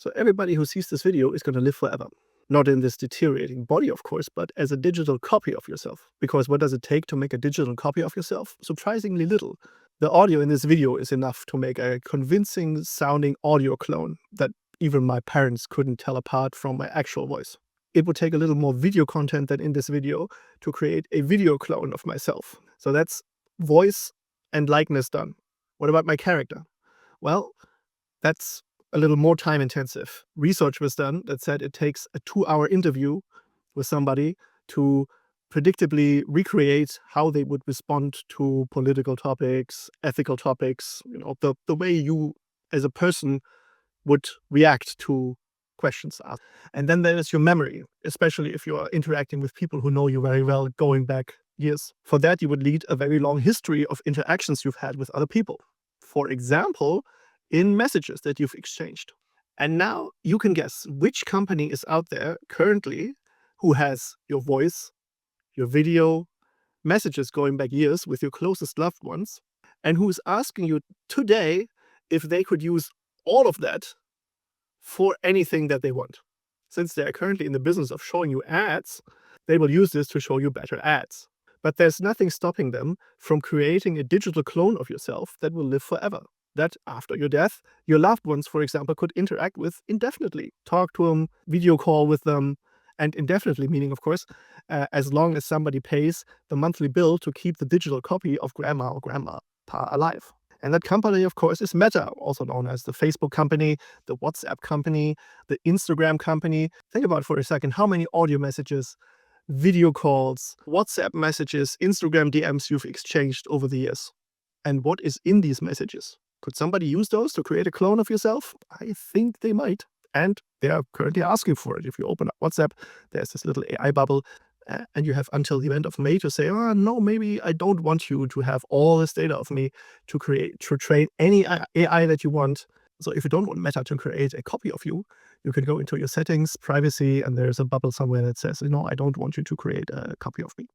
So everybody who sees this video is going to live forever. Not in this deteriorating body, of course, but as a digital copy of yourself. Because what does it take to make a digital copy of yourself? Surprisingly little. The audio in this video is enough to make a convincing sounding audio clone that even my parents couldn't tell apart from my actual voice. It would take a little more video content than in this video to create a video clone of myself. So that's voice and likeness done. What about my character? Well, that's a little more time intensive. Research was done that said it takes a 2-hour interview with somebody to predictably recreate how they would respond to political topics, ethical topics, the way you as a person would react to questions asked. And then there is your memory, especially if you are interacting with people who know you very well going back years. For that, you would lead a very long history of interactions you've had with other people. For example, in messages that you've exchanged. And now you can guess which company is out there currently who has your voice, your video, messages going back years with your closest loved ones, and who is asking you today if they could use all of that for anything that they want. Since they are currently in the business of showing you ads, they will use this to show you better ads. But there's nothing stopping them from creating a digital clone of yourself that will live forever. That after your death, your loved ones, for example, could interact with indefinitely, talk to them, video call with them, and indefinitely meaning, of course, as long as somebody pays the monthly bill to keep the digital copy of grandma or grandpa alive. And that company, of course, is Meta, also known as the Facebook company, the WhatsApp company, the Instagram company. Think about it for a second how many audio messages, video calls, WhatsApp messages, Instagram DMs you've exchanged over the years. And what is in these messages? Could somebody use those to create a clone of yourself? I think they might. And they are currently asking for it. If you open up WhatsApp, there's this little AI bubble, and you have until the end of May to say, oh, no, maybe I don't want you to have all this data of me to train any AI that you want. So if you don't want Meta to create a copy of you, you can go into your settings, privacy, and there's a bubble somewhere that says, I don't want you to create a copy of me.